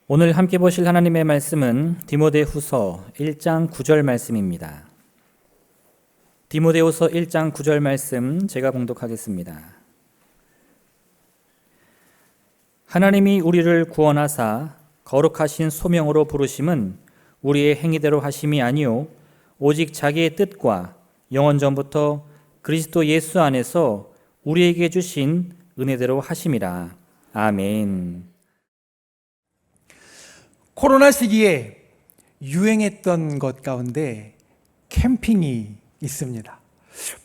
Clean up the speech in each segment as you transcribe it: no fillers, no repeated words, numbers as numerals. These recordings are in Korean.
오늘 함께 보실 하나님의 말씀은 디모데후서 1장 9절 말씀입니다. 디모데후서 1장 9절 말씀 제가 봉독하겠습니다. 하나님이 우리를 구원하사 거룩하신 소명으로 부르심은 우리의 행위대로 하심이 아니요 오직 자기의 뜻과 영원 전부터 그리스도 예수 안에서 우리에게 주신 은혜대로 하심이라. 아멘. 코로나 시기에 유행했던 것 가운데 캠핑이 있습니다.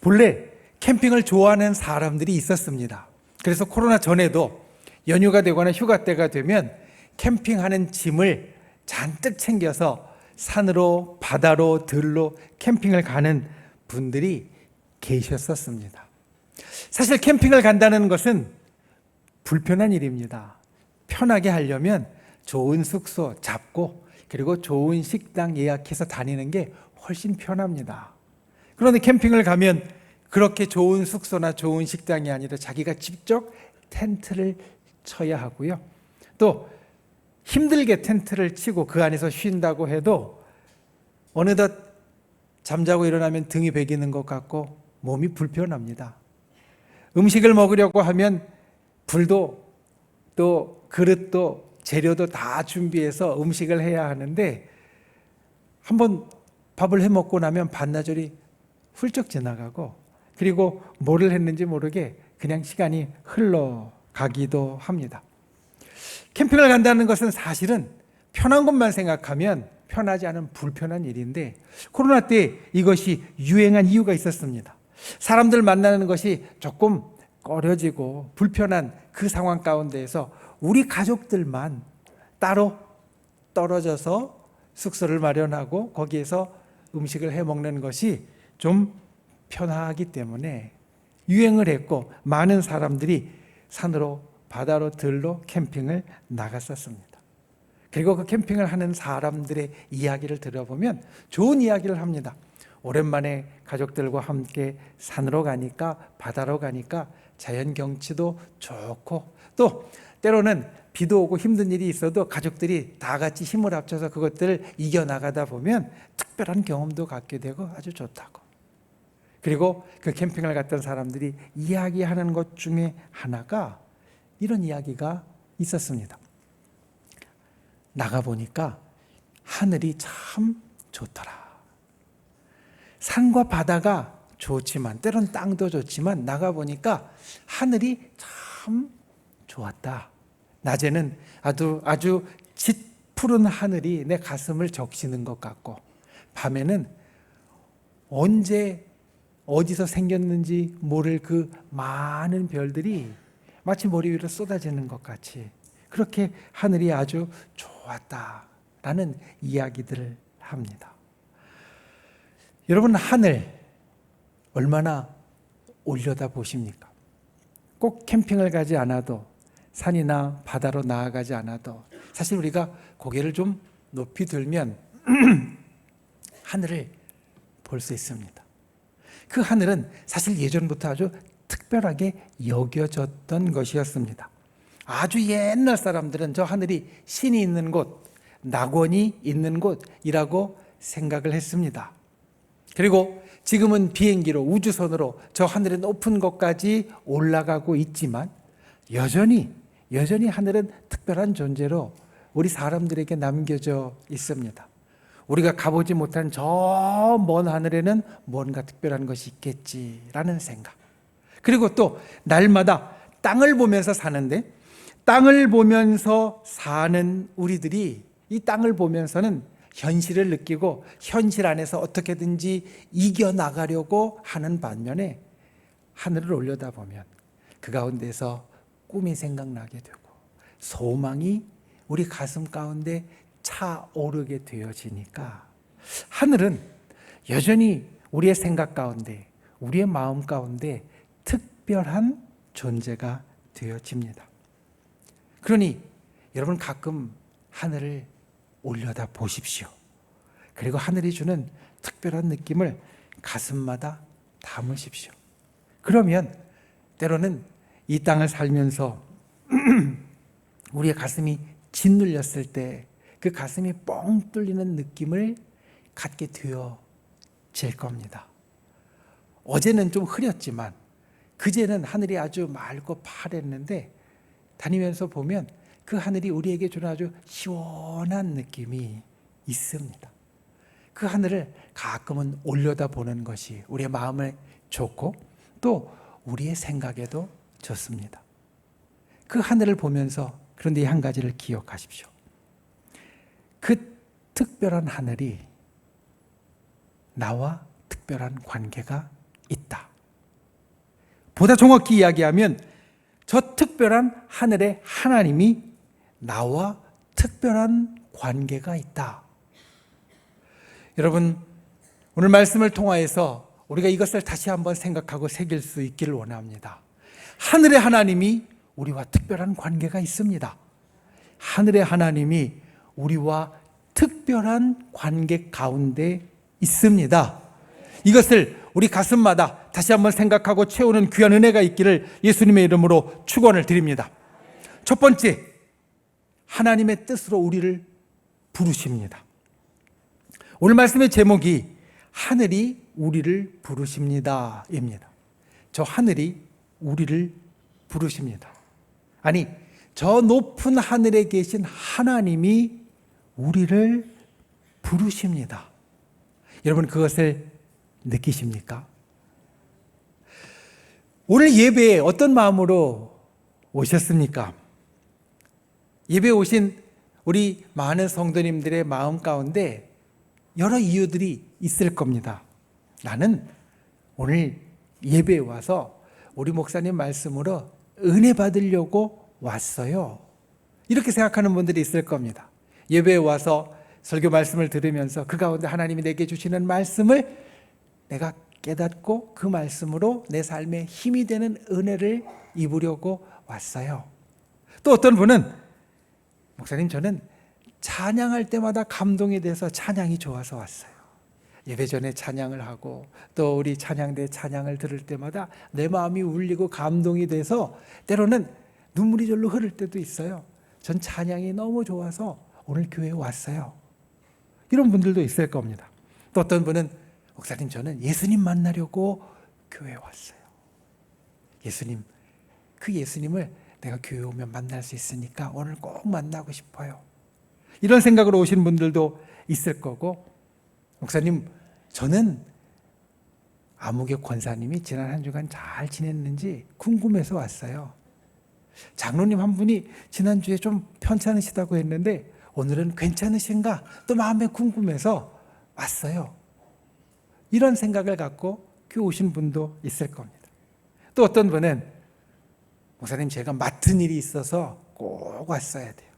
본래 캠핑을 좋아하는 사람들이 있었습니다. 그래서 코로나 전에도 연휴가 되거나 휴가 때가 되면 캠핑하는 짐을 잔뜩 챙겨서 산으로, 바다로, 들로 캠핑을 가는 분들이 계셨었습니다. 사실 캠핑을 간다는 것은 불편한 일입니다. 편하게 하려면 좋은 숙소 잡고 그리고 좋은 식당 예약해서 다니는 게 훨씬 편합니다. 그런데 캠핑을 가면 그렇게 좋은 숙소나 좋은 식당이 아니라 자기가 직접 텐트를 쳐야 하고요. 또 힘들게 텐트를 치고 그 안에서 쉰다고 해도 어느덧 잠자고 일어나면 등이 베기는 것 같고 몸이 불편합니다. 음식을 먹으려고 하면 불도 또 그릇도 재료도 다 준비해서 음식을 해야 하는데 한번 밥을 해 먹고 나면 반나절이 훌쩍 지나가고 그리고 뭐를 했는지 모르게 그냥 시간이 흘러가기도 합니다. 캠핑을 간다는 것은 사실은 편한 것만 생각하면 편하지 않은 불편한 일인데 코로나 때 이것이 유행한 이유가 있었습니다. 사람들 만나는 것이 조금 꺼려지고 불편한 그 상황 가운데에서 우리 가족들만 따로 떨어져서 숙소를 마련하고 거기에서 음식을 해 먹는 것이 좀 편하기 때문에 유행을 했고 많은 사람들이 산으로 바다로 들로 캠핑을 나갔었습니다. 그리고 그 캠핑을 하는 사람들의 이야기를 들어보면 좋은 이야기를 합니다. 오랜만에 가족들과 함께 산으로 가니까 바다로 가니까 자연 경치도 좋고 또 때로는 비도 오고 힘든 일이 있어도 가족들이 다 같이 힘을 합쳐서 그것들을 이겨나가다 보면 특별한 경험도 갖게 되고 아주 좋다고. 그리고 그 캠핑을 갔던 사람들이 이야기하는 것 중에 하나가 이런 이야기가 있었습니다. 나가보니까 하늘이 참 좋더라. 산과 바다가 좋지만 때론 땅도 좋지만 나가보니까 하늘이 참 좋았다. 낮에는 아주 짙푸른 하늘이 내 가슴을 적시는 것 같고 밤에는 언제 어디서 생겼는지 모를 그 많은 별들이 마치 머리 위로 쏟아지는 것 같이 그렇게 하늘이 아주 좋았다라는 이야기들을 합니다. 여러분 하늘 얼마나 올려다 보십니까? 꼭 캠핑을 가지 않아도 산이나 바다로 나아가지 않아도 사실 우리가 고개를 좀 높이 들면 하늘을 볼 수 있습니다. 그 하늘은 사실 예전부터 아주 특별하게 여겨졌던 것이었습니다. 아주 옛날 사람들은 저 하늘이 신이 있는 곳, 낙원이 있는 곳이라고 생각을 했습니다. 그리고 지금은 비행기로 우주선으로 저 하늘의 높은 곳까지 올라가고 있지만 여전히 하늘은 특별한 존재로 우리 사람들에게 남겨져 있습니다. 우리가 가보지 못한 저 먼 하늘에는 뭔가 특별한 것이 있겠지라는 생각. 그리고 또 날마다 땅을 보면서 사는데 땅을 보면서 사는 우리들이 이 땅을 보면서는 현실을 느끼고 현실 안에서 어떻게든지 이겨나가려고 하는 반면에 하늘을 올려다보면 그 가운데서 꿈이 생각나게 되고 소망이 우리 가슴 가운데 차오르게 되어지니까 하늘은 여전히 우리의 생각 가운데 우리의 마음 가운데 특별한 존재가 되어집니다. 그러니 여러분 가끔 하늘을 올려다 보십시오. 그리고 하늘이 주는 특별한 느낌을 가슴마다 담으십시오. 그러면 때로는 이 땅을 살면서 우리의 가슴이 짓눌렸을 때 그 가슴이 뻥 뚫리는 느낌을 갖게 되어질 겁니다. 어제는 좀 흐렸지만 그제는 하늘이 아주 맑고 파랬는데 다니면서 보면 그 하늘이 우리에게 주는 아주 시원한 느낌이 있습니다. 그 하늘을 가끔은 올려다보는 것이 우리의 마음에 좋고 또 우리의 생각에도 좋습니다. 그 하늘을 보면서 그런데 이 한 가지를 기억하십시오. 그 특별한 하늘이 나와 특별한 관계가 있다. 보다 정확히 이야기하면 저 특별한 하늘의 하나님이 나와 특별한 관계가 있다. 여러분, 오늘 말씀을 통하여서 우리가 이것을 다시 한번 생각하고 새길 수 있기를 원합니다. 하늘의 하나님이 우리와 특별한 관계가 있습니다. 하늘의 하나님이 우리와 특별한 관계 가운데 있습니다. 이것을 우리 가슴마다 다시 한번 생각하고 채우는 귀한 은혜가 있기를 예수님의 이름으로 축원을 드립니다. 첫 번째, 하나님의 뜻으로 우리를 부르십니다. 오늘 말씀의 제목이 하늘이 우리를 부르십니다 입니다. 저 하늘이 우리를 부르십니다. 아니, 저 높은 하늘에 계신 하나님이 우리를 부르십니다. 여러분, 그것을 느끼십니까? 오늘 예배에 어떤 마음으로 오셨습니까? 예배에 오신 우리 많은 성도님들의 마음 가운데 여러 이유들이 있을 겁니다. 나는 오늘 예배에 와서 우리 목사님 말씀으로 은혜 받으려고 왔어요. 이렇게 생각하는 분들이 있을 겁니다. 예배에 와서 설교 말씀을 들으면서 그 가운데 하나님이 내게 주시는 말씀을 내가 깨닫고 그 말씀으로 내 삶에 힘이 되는 은혜를 입으려고 왔어요. 또 어떤 분은 목사님, 저는 찬양할 때마다 감동이 돼서 찬양이 좋아서 왔어요. 예배 전에 찬양을 하고 또 우리 찬양대 찬양을 들을 때마다 내 마음이 울리고 감동이 돼서 때로는 눈물이 절로 흐를 때도 있어요. 전 찬양이 너무 좋아서 오늘 교회에 왔어요. 이런 분들도 있을 겁니다. 또 어떤 분은 목사님, 저는 예수님 만나려고 교회에 왔어요. 예수님, 그 예수님을 내가 교회에 오면 만날 수 있으니까 오늘 꼭 만나고 싶어요. 이런 생각으로 오신 분들도 있을 거고, 목사님, 저는 아무개 권사님이 지난 한 주간 잘 지냈는지 궁금해서 왔어요. 장로님 한 분이 지난주에 좀 편찮으시다고 했는데 오늘은 괜찮으신가? 또 마음에 궁금해서 왔어요. 이런 생각을 갖고 교회 오신 분도 있을 겁니다. 또 어떤 분은 목사님, 제가 맡은 일이 있어서 꼭 왔어야 돼요.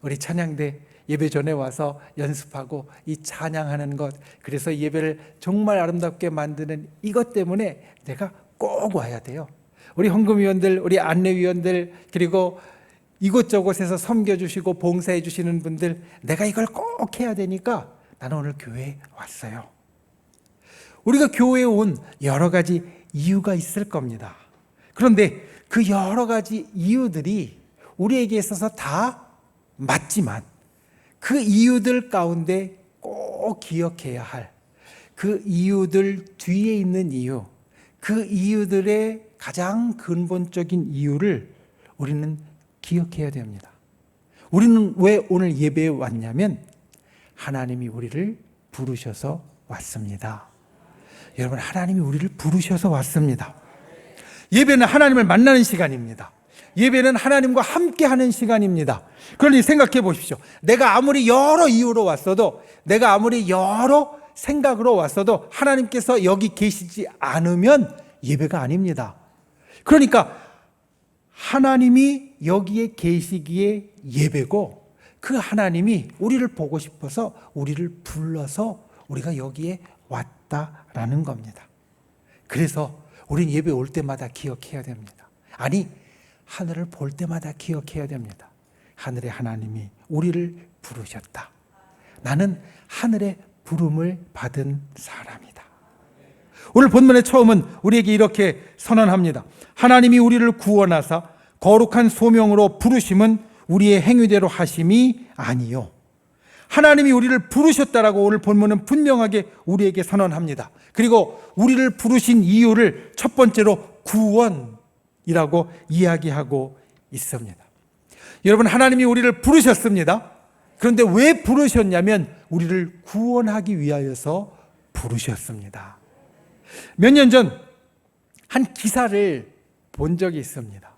우리 찬양대 예배 전에 와서 연습하고 이 찬양하는 것, 그래서 예배를 정말 아름답게 만드는 이것 때문에 내가 꼭 와야 돼요. 우리 헌금위원들, 우리 안내위원들, 그리고 이곳저곳에서 섬겨주시고 봉사해 주시는 분들, 내가 이걸 꼭 해야 되니까 나는 오늘 교회에 왔어요. 우리가 교회에 온 여러 가지 이유가 있을 겁니다. 그런데 그 여러 가지 이유들이 우리에게 있어서 다 맞지만 그 이유들 가운데 꼭 기억해야 할 그 이유들 뒤에 있는 이유, 그 이유들의 가장 근본적인 이유를 우리는 기억해야 됩니다. 우리는 왜 오늘 예배에 왔냐면 하나님이 우리를 부르셔서 왔습니다. 여러분, 하나님이 우리를 부르셔서 왔습니다. 예배는 하나님을 만나는 시간입니다. 예배는 하나님과 함께하는 시간입니다. 그러니 생각해 보십시오. 내가 아무리 여러 이유로 왔어도, 내가 아무리 여러 생각으로 왔어도 하나님께서 여기 계시지 않으면 예배가 아닙니다. 그러니까 하나님이 여기에 계시기에 예배고, 그 하나님이 우리를 보고 싶어서 우리를 불러서 우리가 여기에 왔다라는 겁니다. 그래서 우리는 예배 올 때마다 기억해야 됩니다. 아니, 하늘을 볼 때마다 기억해야 됩니다. 하늘의 하나님이 우리를 부르셨다. 나는 하늘의 부름을 받은 사람이다. 오늘 본문의 처음은 우리에게 이렇게 선언합니다. 하나님이 우리를 구원하사 거룩한 소명으로 부르심은 우리의 행위대로 하심이 아니요. 하나님이 우리를 부르셨다라고 오늘 본문은 분명하게 우리에게 선언합니다. 그리고 우리를 부르신 이유를 첫 번째로 구원이라고 이야기하고 있습니다. 여러분, 하나님이 우리를 부르셨습니다. 그런데 왜 부르셨냐면 우리를 구원하기 위하여서 부르셨습니다. 몇 년 전 한 기사를 본 적이 있습니다.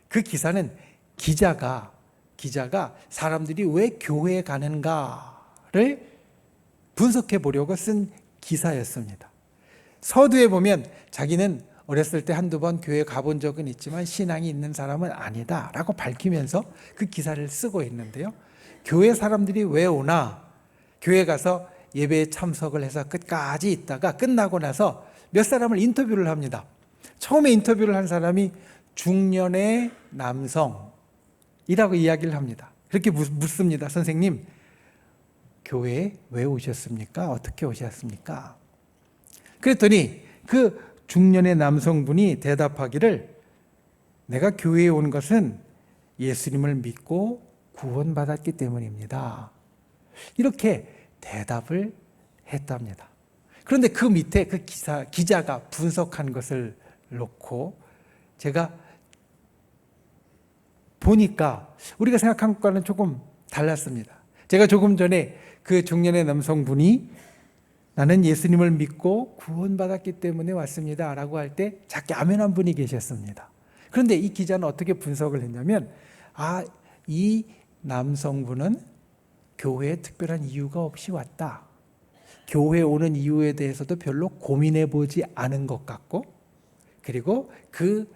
그 기사는 기자가 사람들이 왜 교회에 가는가를 분석해 보려고 쓴 기사였습니다. 서두에 보면 자기는 어렸을 때 한두 번 교회 가본 적은 있지만 신앙이 있는 사람은 아니다 라고 밝히면서 그 기사를 쓰고 있는데요. 교회 사람들이 왜 오나? 교회 가서 예배에 참석을 해서 끝까지 있다가 끝나고 나서 몇 사람을 인터뷰를 합니다. 처음에 인터뷰를 한 사람이 중년의 남성이라고 이야기를 합니다. 그렇게 묻습니다. 선생님, 교회에 왜 오셨습니까? 어떻게 오셨습니까? 그랬더니 그 중년의 남성분이 대답하기를, 내가 교회에 온 것은 예수님을 믿고 구원받았기 때문입니다. 이렇게 대답을 했답니다. 그런데 그 밑에 그 기자가 분석한 것을 놓고 제가 보니까 우리가 생각한 것과는 조금 달랐습니다. 제가 조금 전에 그 중년의 남성분이 나는 예수님을 믿고 구원받았기 때문에 왔습니다 라고 할 때 작게 아멘한 분이 계셨습니다. 그런데 이 기자는 어떻게 분석을 했냐면, 이 남성분은 교회에 특별한 이유가 없이 왔다. 교회에 오는 이유에 대해서도 별로 고민해 보지 않은 것 같고, 그리고 그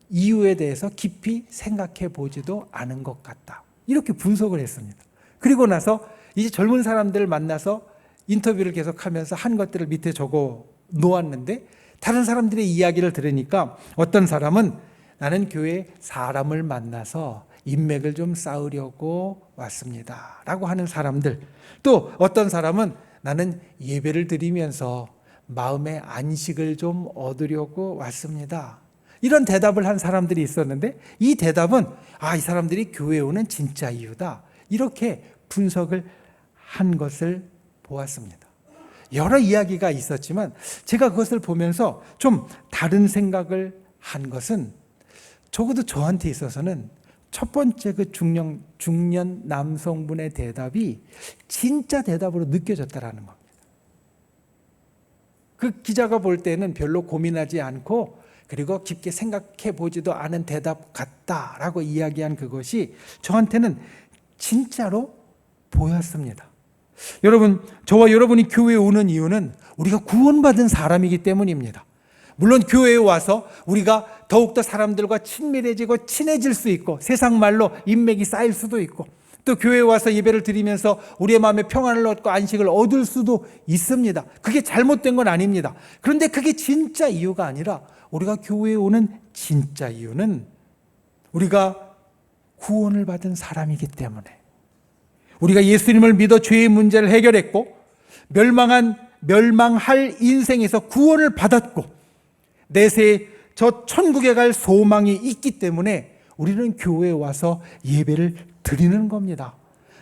이유에 대해서 깊이 생각해 보지도 않은 것 같다. 이렇게 분석을 했습니다. 그리고 나서 이제 젊은 사람들을 만나서 인터뷰를 계속하면서 한 것들을 밑에 적어 놓았는데, 다른 사람들의 이야기를 들으니까 어떤 사람은 나는 교회에 사람을 만나서 인맥을 좀 쌓으려고 왔습니다 라고 하는 사람들, 또 어떤 사람은 나는 예배를 드리면서 마음의 안식을 좀 얻으려고 왔습니다, 이런 대답을 한 사람들이 있었는데, 이 대답은 이 사람들이 교회에 오는 진짜 이유다, 이렇게 분석을 한 것을 보았습니다. 여러 이야기가 있었지만 제가 그것을 보면서 좀 다른 생각을 한 것은, 적어도 저한테 있어서는 첫 번째 그 중년 남성분의 대답이 진짜 대답으로 느껴졌다라는 겁니다. 그 기자가 볼 때는 별로 고민하지 않고 그리고 깊게 생각해 보지도 않은 대답 같다라고 이야기한 그것이 저한테는 진짜로 보였습니다. 여러분, 저와 여러분이 교회에 오는 이유는 우리가 구원받은 사람이기 때문입니다. 물론 교회에 와서 우리가 더욱더 사람들과 친밀해지고 친해질 수 있고, 세상 말로 인맥이 쌓일 수도 있고, 또 교회에 와서 예배를 드리면서 우리의 마음에 평안을 얻고 안식을 얻을 수도 있습니다. 그게 잘못된 건 아닙니다. 그런데 그게 진짜 이유가 아니라, 우리가 교회에 오는 진짜 이유는 우리가 구원을 받은 사람이기 때문에, 우리가 예수님을 믿어 죄의 문제를 해결했고 멸망할 인생에서 구원을 받았고 내세 저 천국에 갈 소망이 있기 때문에 우리는 교회에 와서 예배를 드리는 겁니다.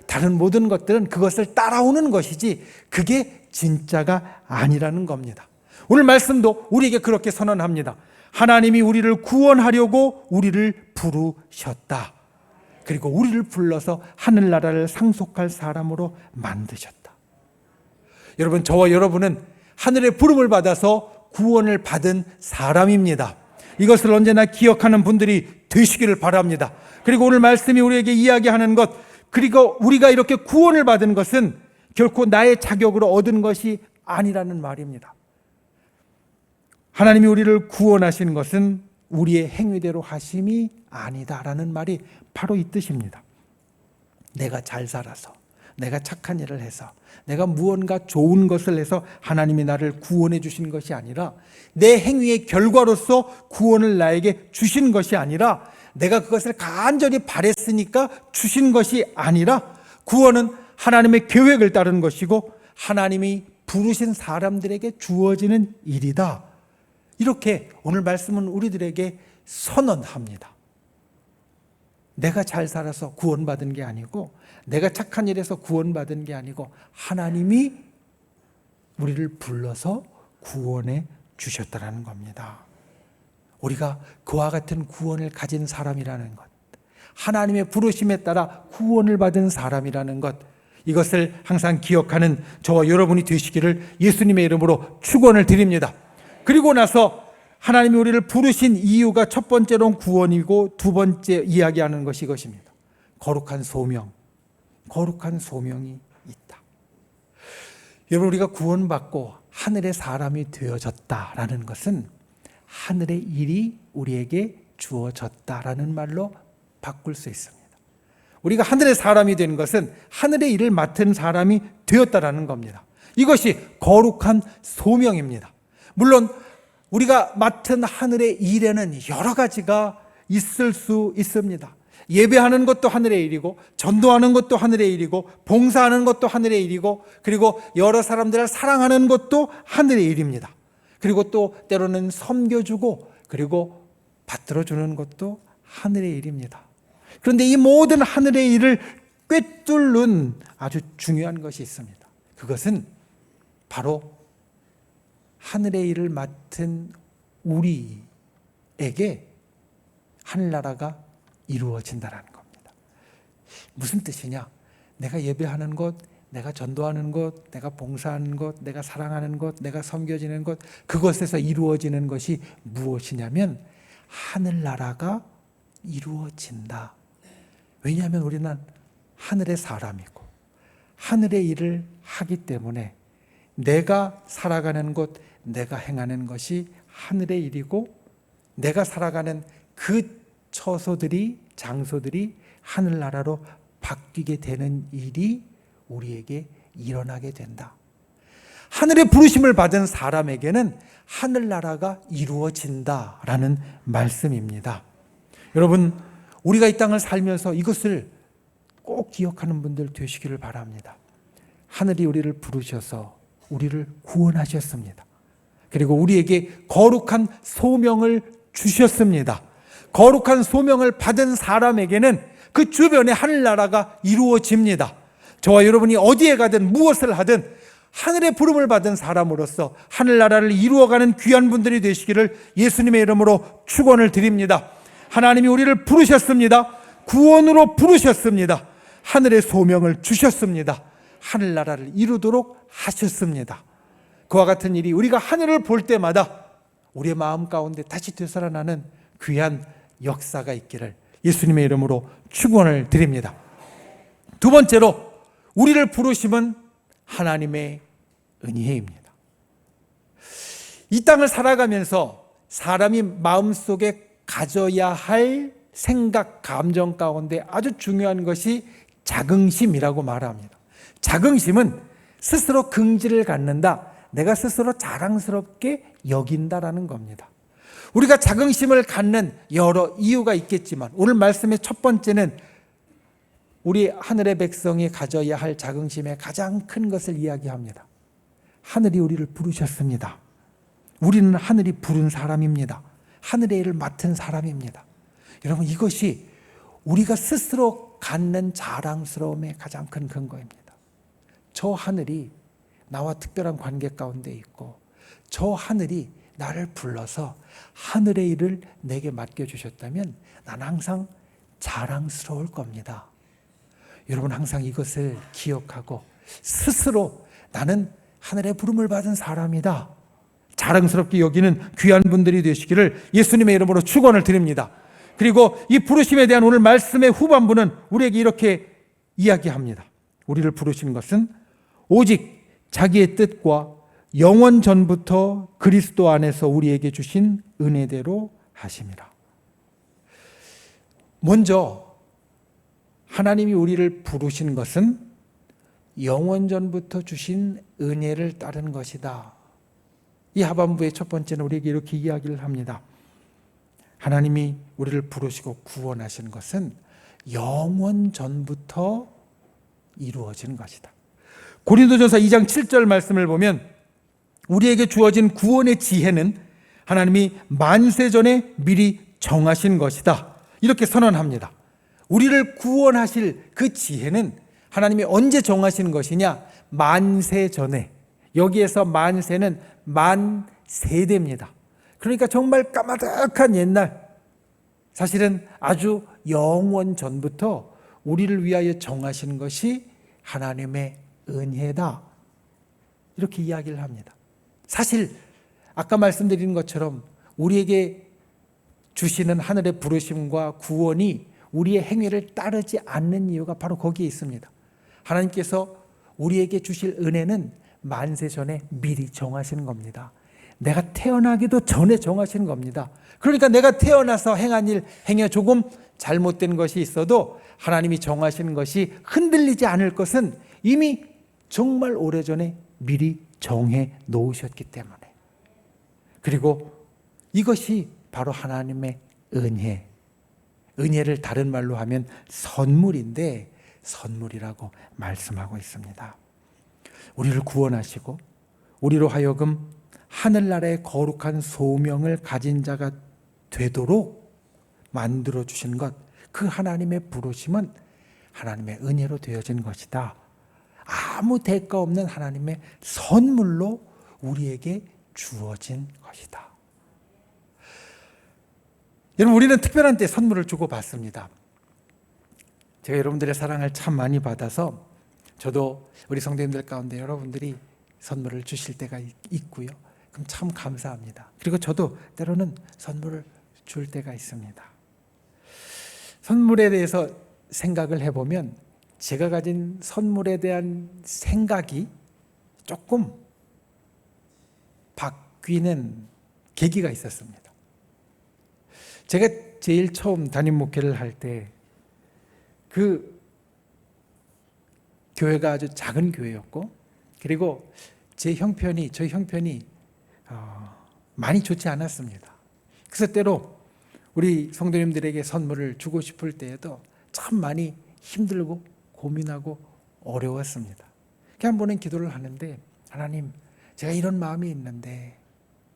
다른 모든 것들은 그것을 따라오는 것이지 그게 진짜가 아니라는 겁니다. 오늘 말씀도 우리에게 그렇게 선언합니다. 하나님이 우리를 구원하려고 우리를 부르셨다. 그리고 우리를 불러서 하늘나라를 상속할 사람으로 만드셨다. 여러분, 저와 여러분은 하늘의 부름을 받아서 구원을 받은 사람입니다. 이것을 언제나 기억하는 분들이 되시기를 바랍니다. 그리고 오늘 말씀이 우리에게 이야기하는 것, 그리고 우리가 이렇게 구원을 받은 것은 결코 나의 자격으로 얻은 것이 아니라는 말입니다. 하나님이 우리를 구원하신 것은 우리의 행위대로 하심이 아니다라는 말이 바로 이 뜻입니다. 내가 잘 살아서, 내가 착한 일을 해서, 내가 무언가 좋은 것을 해서 하나님이 나를 구원해 주신 것이 아니라, 내 행위의 결과로서 구원을 나에게 주신 것이 아니라, 내가 그것을 간절히 바랬으니까 주신 것이 아니라, 구원은 하나님의 계획을 따른 것이고 하나님이 부르신 사람들에게 주어지는 일이다. 이렇게 오늘 말씀은 우리들에게 선언합니다. 내가 잘 살아서 구원받은 게 아니고, 내가 착한 일에서 구원받은 게 아니고, 하나님이 우리를 불러서 구원해 주셨다는 겁니다. 우리가 그와 같은 구원을 가진 사람이라는 것, 하나님의 부르심에 따라 구원을 받은 사람이라는 것, 이것을 항상 기억하는 저와 여러분이 되시기를 예수님의 이름으로 축원을 드립니다. 그리고 나서 하나님이 우리를 부르신 이유가 첫 번째로는 구원이고, 두 번째 이야기하는 것이 이것입니다. 거룩한 소명. 거룩한 소명이 있다. 여러분, 우리가 구원받고 하늘의 사람이 되어졌다라는 것은 하늘의 일이 우리에게 주어졌다라는 말로 바꿀 수 있습니다. 우리가 하늘의 사람이 된 것은 하늘의 일을 맡은 사람이 되었다라는 겁니다. 이것이 거룩한 소명입니다. 물론 우리가 맡은 하늘의 일에는 여러 가지가 있을 수 있습니다. 예배하는 것도 하늘의 일이고, 전도하는 것도 하늘의 일이고, 봉사하는 것도 하늘의 일이고, 그리고 여러 사람들을 사랑하는 것도 하늘의 일입니다. 그리고 또 때로는 섬겨주고, 그리고 받들어주는 것도 하늘의 일입니다. 그런데 이 모든 하늘의 일을 꿰뚫는 아주 중요한 것이 있습니다. 그것은 바로 하늘의 일을 맡은 우리에게 하늘나라가 이루어진다는 겁니다. 무슨 뜻이냐? 내가 예배하는 것, 내가 전도하는 것, 내가 봉사하는 것, 내가 사랑하는 것, 내가 섬겨지는 것, 그것에서 이루어지는 것이 무엇이냐면 하늘나라가 이루어진다. 왜냐하면 우리는 하늘의 사람이고 하늘의 일을 하기 때문에 내가 살아가는 것, 내가 행하는 것이 하늘의 일이고, 내가 살아가는 그 처소들이, 장소들이 하늘나라로 바뀌게 되는 일이 우리에게 일어나게 된다. 하늘의 부르심을 받은 사람에게는 하늘나라가 이루어진다라는 말씀입니다. 여러분, 우리가 이 땅을 살면서 이것을 꼭 기억하는 분들 되시기를 바랍니다. 하늘이 우리를 부르셔서 우리를 구원하셨습니다. 그리고 우리에게 거룩한 소명을 주셨습니다. 거룩한 소명을 받은 사람에게는 그 주변에 하늘나라가 이루어집니다. 저와 여러분이 어디에 가든 무엇을 하든 하늘의 부름을 받은 사람으로서 하늘나라를 이루어가는 귀한 분들이 되시기를 예수님의 이름으로 축원을 드립니다. 하나님이 우리를 부르셨습니다. 구원으로 부르셨습니다. 하늘의 소명을 주셨습니다. 하늘나라를 이루도록 하셨습니다. 그와 같은 일이 우리가 하늘을 볼 때마다 우리의 마음 가운데 다시 되살아나는 귀한 역사가 있기를 예수님의 이름으로 축원을 드립니다. 두 번째로 우리를 부르심은 하나님의 은혜입니다. 이 땅을 살아가면서 사람이 마음속에 가져야 할 생각, 감정 가운데 아주 중요한 것이 자긍심이라고 말합니다. 자긍심은 스스로 긍지를 갖는다, 내가 스스로 자랑스럽게 여긴다라는 겁니다. 우리가 자긍심을 갖는 여러 이유가 있겠지만 오늘 말씀의 첫 번째는 우리 하늘의 백성이 가져야 할 자긍심의 가장 큰 것을 이야기합니다. 하늘이 우리를 부르셨습니다. 우리는 하늘이 부른 사람입니다. 하늘의 일을 맡은 사람입니다. 여러분, 이것이 우리가 스스로 갖는 자랑스러움의 가장 큰 근거입니다. 저 하늘이 나와 특별한 관계 가운데 있고, 저 하늘이 나를 불러서 하늘의 일을 내게 맡겨주셨다면 나는 항상 자랑스러울 겁니다. 여러분, 항상 이것을 기억하고 스스로 나는 하늘의 부름을 받은 사람이다, 자랑스럽게 여기는 귀한 분들이 되시기를 예수님의 이름으로 축원을 드립니다. 그리고 이 부르심에 대한 오늘 말씀의 후반부는 우리에게 이렇게 이야기합니다. 우리를 부르신 것은 오직 자기의 뜻과 영원 전부터 그리스도 안에서 우리에게 주신 은혜대로 하심이라. 먼저 하나님이 우리를 부르신 것은 영원 전부터 주신 은혜를 따른 것이다. 이 하반부의 첫 번째는 우리에게 이렇게 이야기를 합니다. 하나님이 우리를 부르시고 구원하신 것은 영원 전부터 이루어진 것이다. 고린도전서 2장 7절 말씀을 보면 우리에게 주어진 구원의 지혜는 하나님이 만세 전에 미리 정하신 것이다, 이렇게 선언합니다. 우리를 구원하실 그 지혜는 하나님이 언제 정하시는 것이냐? 만세 전에. 여기에서 만세는 만세대입니다. 그러니까 정말 까마득한 옛날, 사실은 아주 영원 전부터 우리를 위하여 정하시는 것이 하나님의 은혜다. 이렇게 이야기를 합니다. 사실 아까 말씀드린 것처럼 우리에게 주시는 하늘의 부르심과 구원이 우리의 행위를 따르지 않는 이유가 바로 거기에 있습니다. 하나님께서 우리에게 주실 은혜는 만세 전에 미리 정하시는 겁니다. 내가 태어나기도 전에 정하시는 겁니다. 그러니까 내가 태어나서 행한 일, 행여 조금 잘못된 것이 있어도 하나님이 정하시는 것이 흔들리지 않을 것은 이미 정말 오래전에 미리 정해 놓으셨기 때문에. 그리고 이것이 바로 하나님의 은혜. 은혜를 다른 말로 하면 선물인데 선물이라고 말씀하고 있습니다. 우리를 구원하시고 우리로 하여금 하늘나라의 거룩한 소명을 가진 자가 되도록 만들어 주신 것, 그 하나님의 부르심은 하나님의 은혜로 되어진 것이다. 아무 대가 없는 하나님의 선물로 우리에게 주어진 것이다. 여러분, 우리는 특별한 때 선물을 주고 받습니다. 제가 여러분들의 사랑을 참 많이 받아서 저도 우리 성도님들 가운데 여러분들이 선물을 주실 때가 있고요. 그럼 참 감사합니다. 그리고 저도 때로는 선물을 줄 때가 있습니다. 선물에 대해서 생각을 해보면 제가 가진 선물에 대한 생각이 조금 바뀌는 계기가 있었습니다. 제가 제일 처음 담임 목회를 할 때 그 교회가 아주 작은 교회였고, 그리고 저희 형편이 많이 좋지 않았습니다. 그래서 때로 우리 성도님들에게 선물을 주고 싶을 때에도 참 많이 힘들고 고민하고 어려웠습니다. 한 번은 기도를 하는데, 하나님, 제가 이런 마음이 있는데,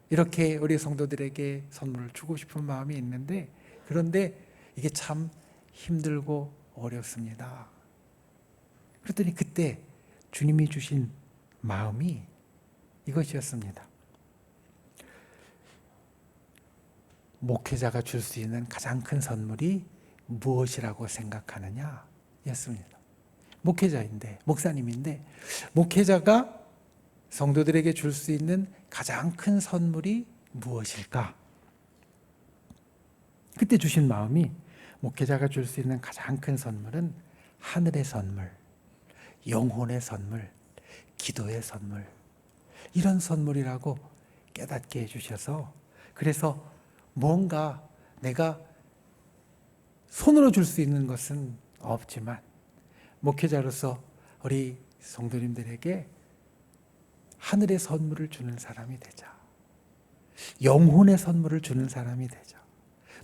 이렇게 우리 성도들에게 선물을 주고 싶은 마음이 있는데, 그런데 이게 참 힘들고 어렵습니다. 그랬더니 그때 주님이 주신 마음이 이것이었습니다. 목회자가 줄 수 있는 가장 큰 선물이 무엇이라고 생각하느냐 였습니다. 목회자인데, 목사님인데, 목회자가 성도들에게 줄 수 있는 가장 큰 선물이 무엇일까? 그때 주신 마음이 목회자가 줄 수 있는 가장 큰 선물은 하늘의 선물, 영혼의 선물, 기도의 선물, 이런 선물이라고 깨닫게 해주셔서, 그래서 뭔가 내가 손으로 줄 수 있는 것은 없지만 목회자로서 우리 성도님들에게 하늘의 선물을 주는 사람이 되자, 영혼의 선물을 주는 사람이 되자,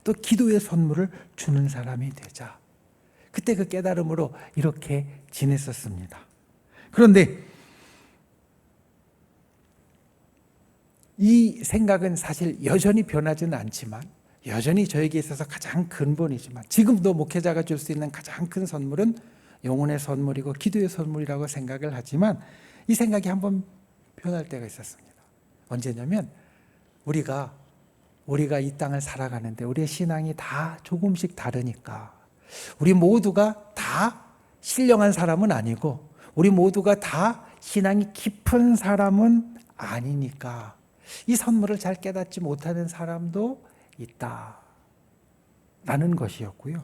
또 기도의 선물을 주는 사람이 되자. 그때 그 깨달음으로 이렇게 지냈었습니다. 그런데 이 생각은 사실 여전히 변하지는 않지만, 여전히 저에게 있어서 가장 근본이지만, 지금도 목회자가 줄 수 있는 가장 큰 선물은 영혼의 선물이고 기도의 선물이라고 생각을 하지만, 이 생각이 한번 변할 때가 있었습니다. 언제냐면 우리가 이 땅을 살아가는데 우리의 신앙이 다 조금씩 다르니까, 우리 모두가 다 신령한 사람은 아니고 우리 모두가 다 신앙이 깊은 사람은 아니니까 이 선물을 잘 깨닫지 못하는 사람도 있다라는 것이었고요.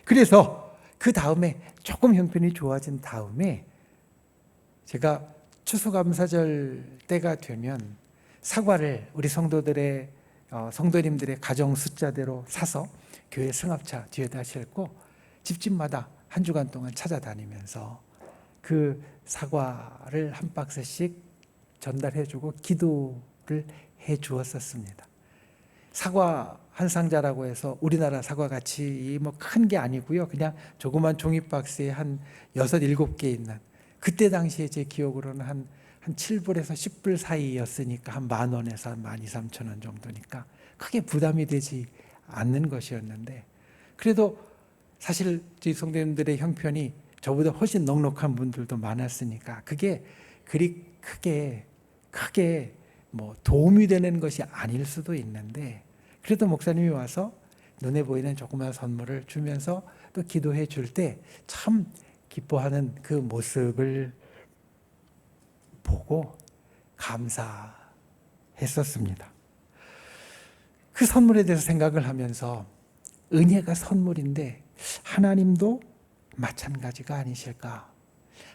그래서 그 다음에 조금 형편이 좋아진 다음에 제가 추수감사절 때가 되면 사과를 우리 성도님들의 가정 숫자대로 사서 교회 승합차 뒤에다 싣고 집집마다 한 주간 동안 찾아다니면서 그 사과를 한 박스씩 전달해주고 기도를 해주었었습니다. 사과 한 상자라고 해서 우리나라 사과같이 뭐 큰 게 아니고요. 그냥 조그만 종이 박스에 한 6, 7개 있는, 그때 당시에 제 기억으로는 한 7불에서 10불 사이였으니까 한 10,000원에서 한 12,000원 정도니까 크게 부담이 되지 않는 것이었는데, 그래도 사실 저희 성도님들의 형편이 저보다 훨씬 넉넉한 분들도 많았으니까 그게 그리 크게 뭐 도움이 되는 것이 아닐 수도 있는데, 그래도 목사님이 와서 눈에 보이는 조그만 선물을 주면서 또 기도해 줄 때 참 기뻐하는 그 모습을 보고 감사했었습니다. 그 선물에 대해서 생각을 하면서 은혜가 선물인데 하나님도 마찬가지가 아니실까?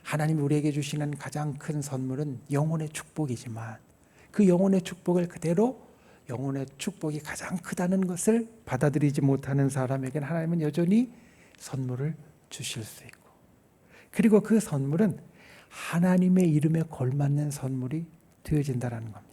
하나님이 우리에게 주시는 가장 큰 선물은 영혼의 축복이지만 그 영혼의 축복을 그대로 영혼의 축복이 가장 크다는 것을 받아들이지 못하는 사람에게는 하나님은 여전히 선물을 주실 수 있고, 그리고 그 선물은 하나님의 이름에 걸맞는 선물이 되어진다는 겁니다.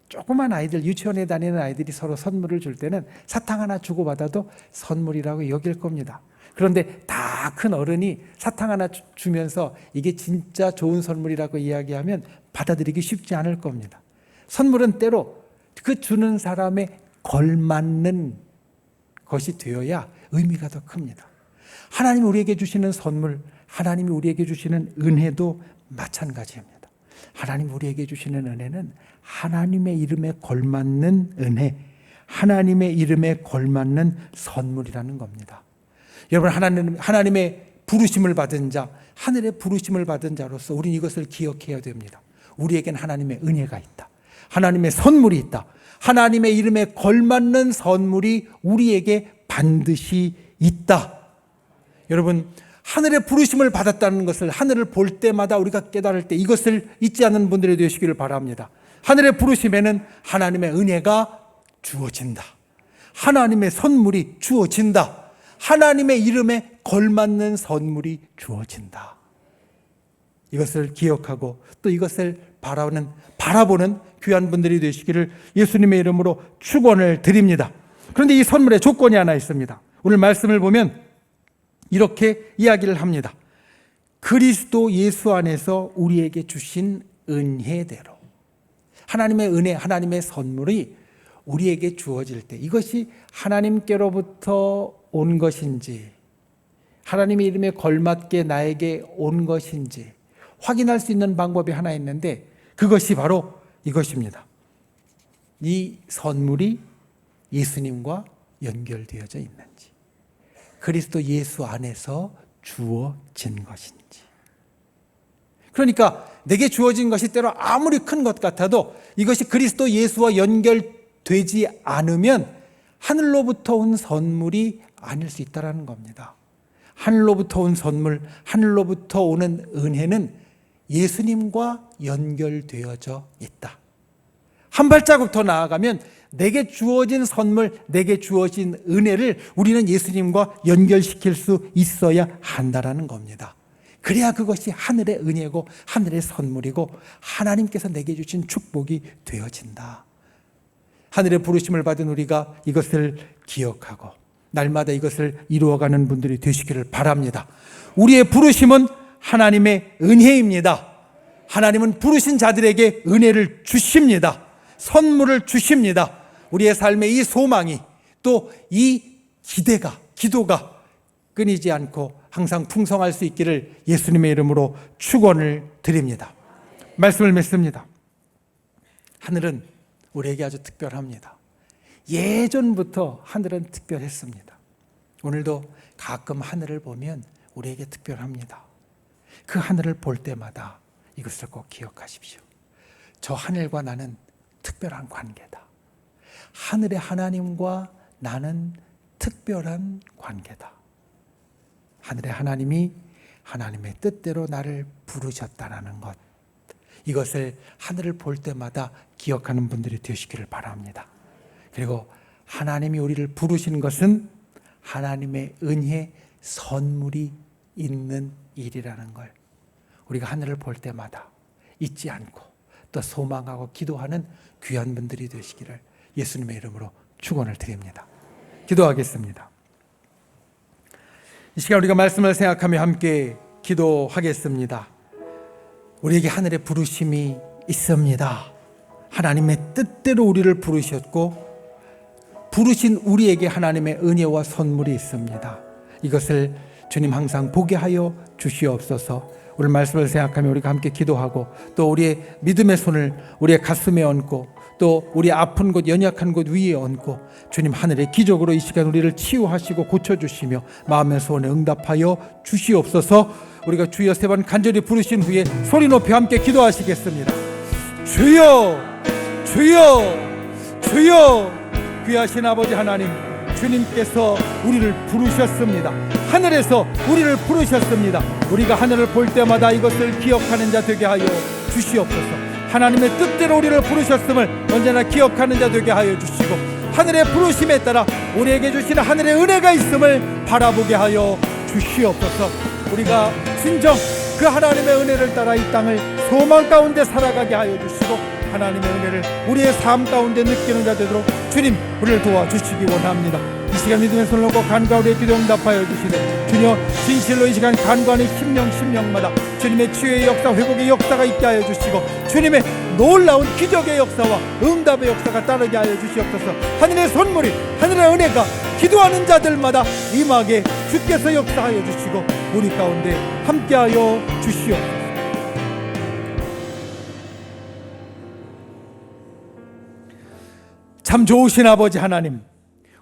조그만 아이들, 유치원에 다니는 아이들이 서로 선물을 줄 때는 사탕 하나 주고받아도 선물이라고 여길 겁니다. 그런데 다 큰 어른이 사탕 하나 주면서 이게 진짜 좋은 선물이라고 이야기하면 받아들이기 쉽지 않을 겁니다. 선물은 때로 그 주는 사람에 걸맞는 것이 되어야 의미가 더 큽니다. 하나님이 우리에게 주시는 선물, 하나님이 우리에게 주시는 은혜도 마찬가지입니다. 하나님이 우리에게 주시는 은혜는 하나님의 이름에 걸맞는 은혜, 하나님의 이름에 걸맞는 선물이라는 겁니다. 여러분, 하나님의 부르심을 받은 자, 하늘의 부르심을 받은 자로서 우리는 이것을 기억해야 됩니다. 우리에겐 하나님의 은혜가 있다. 하나님의 선물이 있다. 하나님의 이름에 걸맞는 선물이 우리에게 반드시 있다. 여러분, 하늘의 부르심을 받았다는 것을 하늘을 볼 때마다 우리가 깨달을 때 이것을 잊지 않는 분들이 되시기를 바랍니다. 하늘의 부르심에는 하나님의 은혜가 주어진다. 하나님의 선물이 주어진다. 하나님의 이름에 걸맞는 선물이 주어진다. 이것을 기억하고 또 이것을 바라보는 귀한 분들이 되시기를 예수님의 이름으로 축원을 드립니다. 그런데 이 선물에 조건이 하나 있습니다. 오늘 말씀을 보면 이렇게 이야기를 합니다. 그리스도 예수 안에서 우리에게 주신 은혜대로. 하나님의 은혜, 하나님의 선물이 우리에게 주어질 때 이것이 하나님께로부터 온 것인지, 하나님의 이름에 걸맞게 나에게 온 것인지 확인할 수 있는 방법이 하나 있는데 그것이 바로 이것입니다. 이 선물이 예수님과 연결되어져 있는지, 그리스도 예수 안에서 주어진 것인지. 그러니까 내게 주어진 것이 때로 아무리 큰 것 같아도 이것이 그리스도 예수와 연결되지 않으면 하늘로부터 온 선물이 아닐 수 있다는 겁니다. 하늘로부터 온 선물, 하늘로부터 오는 은혜는 예수님과 연결되어져 있다. 한 발자국 더 나아가면 내게 주어진 선물, 내게 주어진 은혜를 우리는 예수님과 연결시킬 수 있어야 한다는 겁니다. 그래야 그것이 하늘의 은혜고 하늘의 선물이고 하나님께서 내게 주신 축복이 되어진다. 하늘의 부르심을 받은 우리가 이것을 기억하고 날마다 이것을 이루어가는 분들이 되시기를 바랍니다. 우리의 부르심은 하나님의 은혜입니다. 하나님은 부르신 자들에게 은혜를 주십니다. 선물을 주십니다. 우리의 삶의 이 소망이 또 이 기도가 끊이지 않고 항상 풍성할 수 있기를 예수님의 이름으로 축원을 드립니다. 말씀을 맺습니다. 하늘은 우리에게 아주 특별합니다. 예전부터 하늘은 특별했습니다. 오늘도 가끔 하늘을 보면 우리에게 특별합니다. 그 하늘을 볼 때마다 이것을 꼭 기억하십시오. 저 하늘과 나는 특별한 관계다. 하늘의 하나님과 나는 특별한 관계다. 하늘의 하나님이 하나님의 뜻대로 나를 부르셨다는 것, 이것을 하늘을 볼 때마다 기억하는 분들이 되시기를 바랍니다. 그리고 하나님이 우리를 부르신 것은 하나님의 은혜, 선물이 있는 일이라는 걸 우리가 하늘을 볼 때마다 잊지 않고 또 소망하고 기도하는 귀한 분들이 되시기를 예수님의 이름으로 축원을 드립니다. 기도하겠습니다. 이 시간 우리가 말씀을 생각하며 함께 기도하겠습니다. 우리에게 하늘의 부르심이 있습니다. 하나님의 뜻대로 우리를 부르셨고 부르신 우리에게 하나님의 은혜와 선물이 있습니다. 이것을 주님 항상 보게 하여 주시옵소서. 오늘 말씀을 생각하며 우리가 함께 기도하고 또 우리의 믿음의 손을 우리의 가슴에 얹고 또 우리 아픈 곳 연약한 곳 위에 얹고 주님 하늘의 기적으로 이 시간 우리를 치유하시고 고쳐주시며 마음의 소원에 응답하여 주시옵소서. 우리가 주여 세 번 간절히 부르신 후에 소리 높이 함께 기도하시겠습니다. 주여 주여 주여. 귀하신 아버지 하나님, 주님께서 우리를 부르셨습니다. 하늘에서 우리를 부르셨습니다. 우리가 하늘을 볼 때마다 이것을 기억하는 자 되게 하여 주시옵소서. 하나님의 뜻대로 우리를 부르셨음을 언제나 기억하는 자 되게 하여 주시고 하늘의 부르심에 따라 우리에게 주시는 하늘의 은혜가 있음을 바라보게 하여 주시옵소서. 우리가 진정 그 하나님의 은혜를 따라 이 땅을 소망 가운데 살아가게 하여 주시고 하나님의 은혜를 우리의 삶 가운데 느끼는 자 되도록 주님 우리를 도와주시기 원합니다. 이 시간 믿음의 손을 놓고 간과 우리의 기도 응답하여 주시되 주여 진실로 이 시간 간과는 심령마다 주님의 치유의 역사, 회복의 역사가 있게 하여 주시고 주님의 놀라운 기적의 역사와 응답의 역사가 따르게 하여 주시옵소서. 하늘의 선물이, 하늘의 은혜가 기도하는 자들마다 임하게 주께서 역사하여 주시고 우리 가운데 함께하여 주시옵소서. 참 좋으신 아버지 하나님,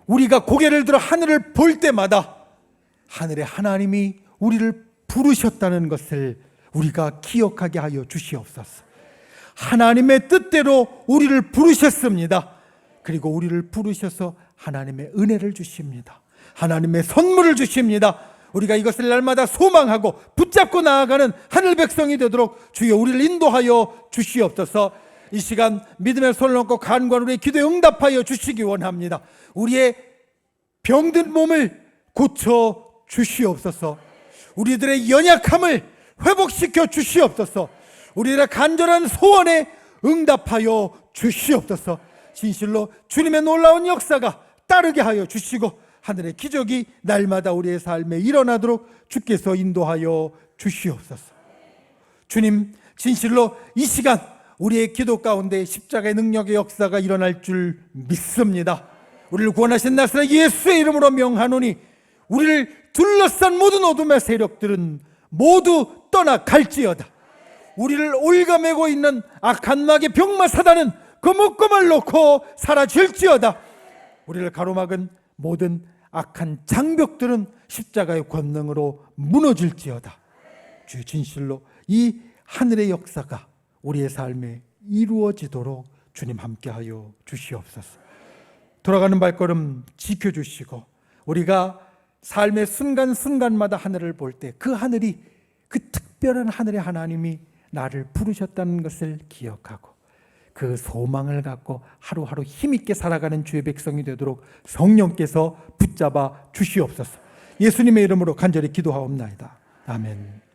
우리가 고개를 들어 하늘을 볼 때마다 하늘의 하나님이 우리를 부르셨다는 것을 우리가 기억하게 하여 주시옵소서. 하나님의 뜻대로 우리를 부르셨습니다. 그리고 우리를 부르셔서 하나님의 은혜를 주십니다. 하나님의 선물을 주십니다. 우리가 이것을 날마다 소망하고 붙잡고 나아가는 하늘 백성이 되도록 주여 우리를 인도하여 주시옵소서. 이 시간 믿음의 손을 얹고 간구한 우리의 기도에 응답하여 주시기 원합니다. 우리의 병든 몸을 고쳐 주시옵소서. 우리들의 연약함을 회복시켜 주시옵소서. 우리들의 간절한 소원에 응답하여 주시옵소서. 진실로 주님의 놀라운 역사가 따르게 하여 주시고 하늘의 기적이 날마다 우리의 삶에 일어나도록 주께서 인도하여 주시옵소서. 주님, 진실로 이 시간 우리의 기도 가운데 십자가의 능력의 역사가 일어날 줄 믿습니다. 우리를 구원하신 나사렛 예수의 이름으로 명하노니 우리를 둘러싼 모든 어둠의 세력들은 모두 떠나갈지어다. 우리를 올가매고 있는 악한 마귀 병마 사단은 그 묶음을 놓고 사라질지어다. 우리를 가로막은 모든 악한 장벽들은 십자가의 권능으로 무너질지어다. 주의 진실로 이 하늘의 역사가 우리의 삶에 이루어지도록 주님 함께하여 주시옵소서. 돌아가는 발걸음 지켜주시고 우리가 삶의 순간순간마다 하늘을 볼 때 그 하늘이, 그 특별한 하늘의 하나님이 나를 부르셨다는 것을 기억하고 그 소망을 갖고 하루하루 힘있게 살아가는 주의 백성이 되도록 성령께서 붙잡아 주시옵소서. 예수님의 이름으로 간절히 기도하옵나이다. 아멘.